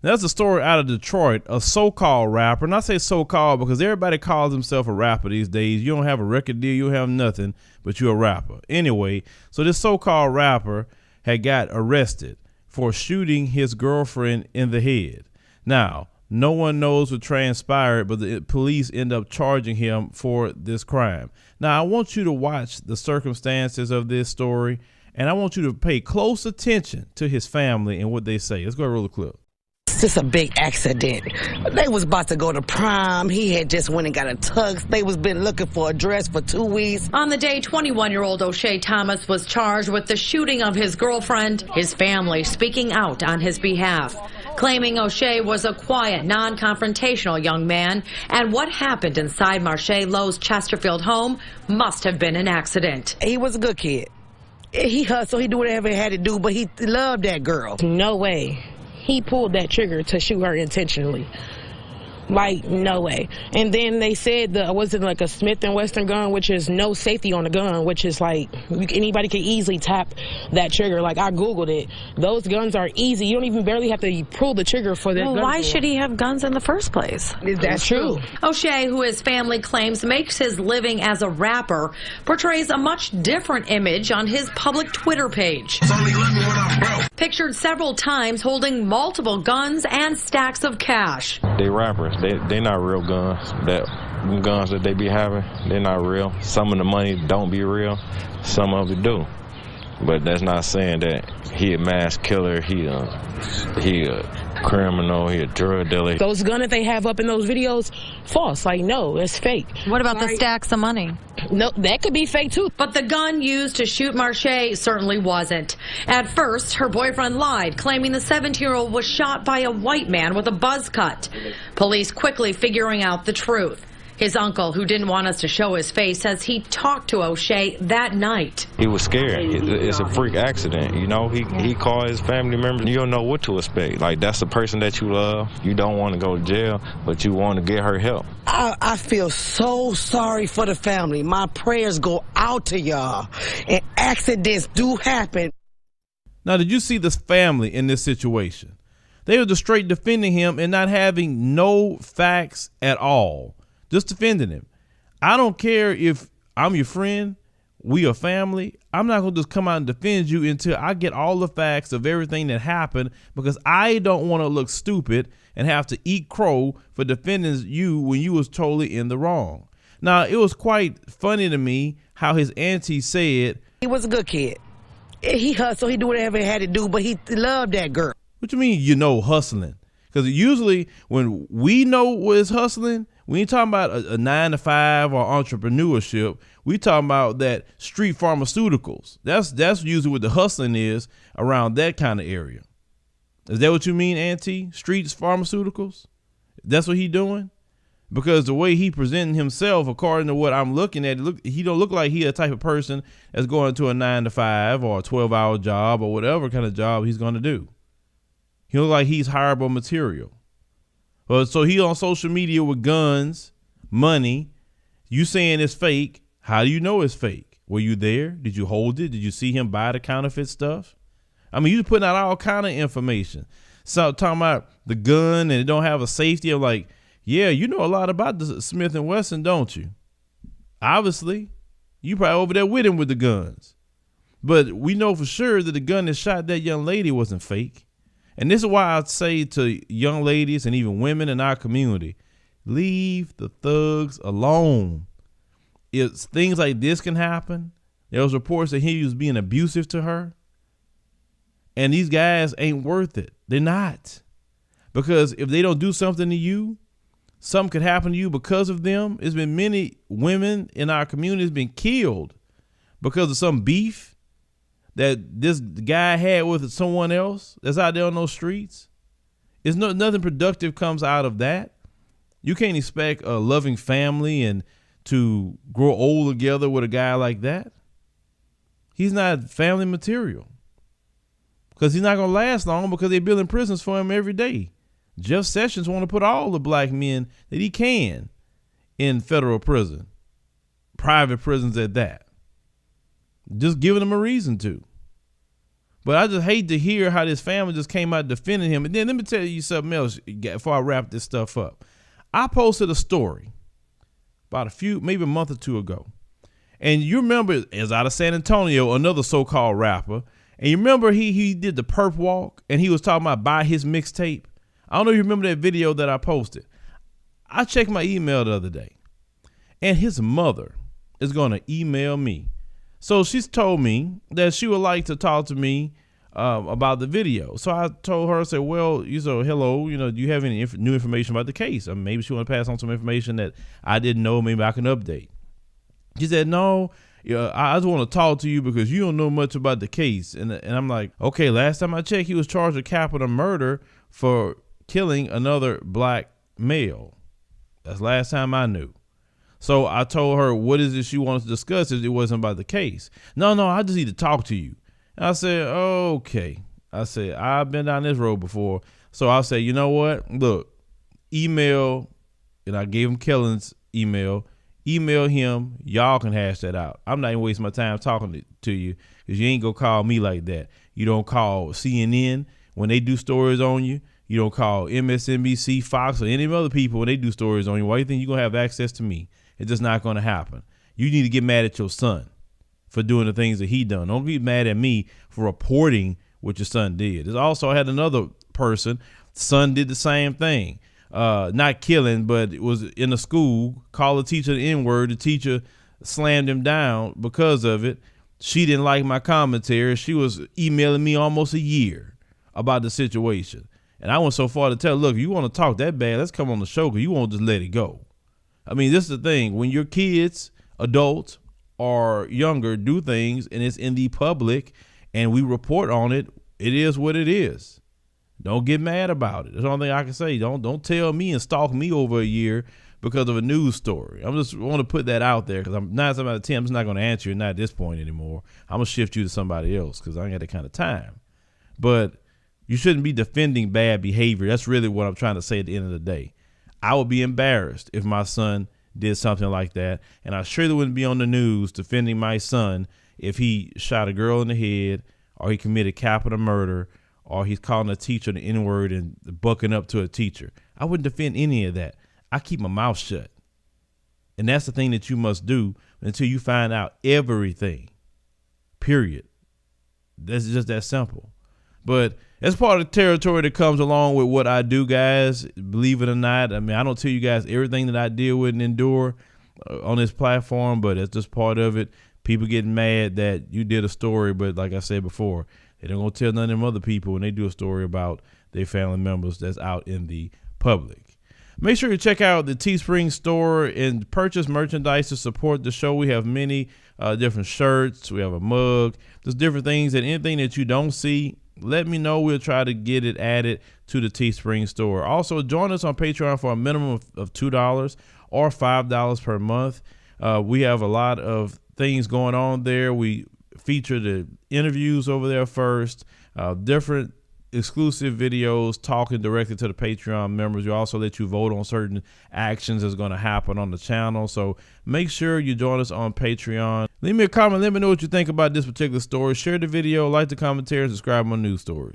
That's a story out of Detroit, a so-called rapper. And I say so-called because everybody calls himself a rapper these days. You don't have a record deal, you don't have nothing, but you're a rapper. Anyway, so this so-called rapper had got arrested for shooting his girlfriend in the head. Now, no one knows what transpired, but the police end up charging him for this crime. Now, I want you to watch the circumstances of this story, and I want you to pay close attention to his family and what they say. Let's go roll the clip. It's just a big accident. They was about to go to prom. He had just went and got a tux. They was been looking for a dress for 2 weeks. On the day, 21-year-old O'Shea Thomas was charged with the shooting of his girlfriend, his family speaking out on his behalf, claiming O'Shea was a quiet, non-confrontational young man, and what happened inside Marche Lowe's Chesterfield home must have been an accident. He was a good kid. He hustled, he do whatever he had to do, but he loved that girl. No way. He pulled that trigger to shoot her intentionally. Like, no way. And then they said was it like a Smith & Wesson gun, which is no safety on the gun, which is like anybody can easily tap that trigger. Like, I Googled it. Those guns are easy. You don't even barely have to pull the trigger for that. Well, why should he have guns in the first place? That's true. O'Shea, who his family claims makes his living as a rapper, portrays a much different image on his public Twitter page. Pictured several times holding multiple guns and stacks of cash. They rappers. They not real guns. Guns that they be having, they're not real. Some of the money don't be real. Some of it do. But that's not saying that he a mass killer, he a criminal, he a drug dealer. Those guns that they have up in those videos, false. Like, no, it's fake. What about the stacks of money? No, that could be fake too. But the gun used to shoot Marche certainly wasn't. At first, her boyfriend lied, claiming the 17-year-old was shot by a white man with a buzz cut. Police quickly figuring out the truth. His uncle, who didn't want us to show his face, says he talked to O'Shea that night. He was scared. It's a freak accident, you know. He called his family members. You don't know what to expect. Like, that's the person that you love. You don't want to go to jail, but you want to get her help. I feel so sorry for the family. My prayers go out to y'all. And accidents do happen. Now, did you see this family in this situation? They were just straight defending him and not having no facts at all. Just defending him. I don't care if I'm your friend, we are family. I'm not going to just come out and defend you until I get all the facts of everything that happened, because I don't want to look stupid and have to eat crow for defending you when you was totally in the wrong. Now, it was quite funny to me how his auntie said, he was a good kid. He hustled, he do whatever he had to do, but he loved that girl. What you mean, hustling? Because usually when we know what is hustling, we ain't talking about a 9-to-5 or entrepreneurship. We talking about that street pharmaceuticals. That's usually what the hustling is around that kind of area. Is that what you mean, Auntie? Streets pharmaceuticals? That's what he doing? Because the way he presenting himself, according to what I'm looking at, he don't look like he a type of person that's going to a 9-to-5 or a 12-hour job or whatever kind of job he's going to do. He look like he's hireable material. Well, so he on social media with guns, money. You saying it's fake. How do you know it's fake? Were you there? Did you hold it? Did you see him buy the counterfeit stuff? I mean, you putting out all kind of information. So talking about the gun and it don't have a safety. I'm like, yeah, you know a lot about the Smith & Wesson, don't you? Obviously, you probably over there with him with the guns. But we know for sure that the gun that shot that young lady wasn't fake. And this is why I say to young ladies and even women in our community, leave the thugs alone. If things like this can happen, there was reports that he was being abusive to her. And these guys ain't worth it. They're not. Because if they don't do something to you, something could happen to you because of them. There's been many women in our community has been killed because of some beef that this guy had with someone else that's out there on those streets. It's nothing productive comes out of that. You can't expect a loving family and to grow old together with a guy like that. He's not family material, because he's not going to last long, because they're building prisons for him every day. Jeff Sessions want to put all the black men that he can in federal prison, private prisons at that. Just giving them a reason to. But I just hate to hear how this family just came out defending him. And then let me tell you something else before I wrap this stuff up. I posted a story about maybe a month or two ago. And you remember, as out of San Antonio, another so-called rapper. And you remember he did the perp walk and he was talking about buy his mixtape. I don't know if you remember that video that I posted. I checked my email the other day and his mother is going to email me. So she's told me that she would like to talk to me about the video. So I told her, I said, well, hello, do you have any new information about the case? Or maybe she want to pass on some information that I didn't know. Maybe I can update. She said, no, I just want to talk to you because you don't know much about the case. And I'm like, okay, last time I checked, he was charged with capital murder for killing another black male. That's the last time I knew. So I told her, what is it she wants to discuss if it wasn't about the case? No, I just need to talk to you. And I said, okay. I said, I've been down this road before. So I said, you know what? Look, email, and I gave him Kellen's email. Email him. Y'all can hash that out. I'm not even wasting my time talking to you because you ain't going to call me like that. You don't call CNN when they do stories on you. You don't call MSNBC, Fox, or any other people when they do stories on you. Why do you think you're going to have access to me? It's just not going to happen. You need to get mad at your son for doing the things that he done. Don't be mad at me for reporting what your son did. There's also had another person, son did the same thing. Not killing, but it was in a school, called the teacher the N-word. The teacher slammed him down because of it. She didn't like my commentary. She was emailing me almost a year about the situation. And I went so far to tell her, look, if you want to talk that bad, let's come on the show because you won't just let it go. I mean, this is the thing. When your kids, adults, or younger do things and it's in the public and we report on it, it is what it is. Don't get mad about it. That's the only thing I can say. Don't tell me and stalk me over a year because of a news story. I'm just want to put that out there because I'm 9 times out of 10, I'm just not going to answer you, not at this point anymore. I'm going to shift you to somebody else because I ain't got that kind of time. But you shouldn't be defending bad behavior. That's really what I'm trying to say at the end of the day. I would be embarrassed if my son did something like that. And I surely wouldn't be on the news defending my son if he shot a girl in the head or he committed capital murder or he's calling a teacher the N-word and bucking up to a teacher. I wouldn't defend any of that. I keep my mouth shut. And that's the thing that you must do until you find out everything, period. That's just that simple. But that's part of the territory that comes along with what I do, guys. Believe it or not. I mean, I don't tell you guys everything that I deal with and endure on this platform, but it's just part of it. People getting mad that you did a story, but like I said before, they don't go tell none of them other people when they do a story about their family members that's out in the public. Make sure you check out the Teespring store and purchase merchandise to support the show. We have many different shirts. We have a mug. There's different things, and anything that you don't see, let me know. We'll try to get it added to the Teespring store. Also, join us on Patreon for a minimum of $2 or $5 per month. We have a lot of things going on there. We feature the interviews over there first, different exclusive videos talking directly to the Patreon members. We also let you vote on certain actions that's going to happen on the channel. So make sure you join us on Patreon. Leave me a comment. Let me know what you think about this particular story. Share the video, like the commentary, and subscribe on news stories.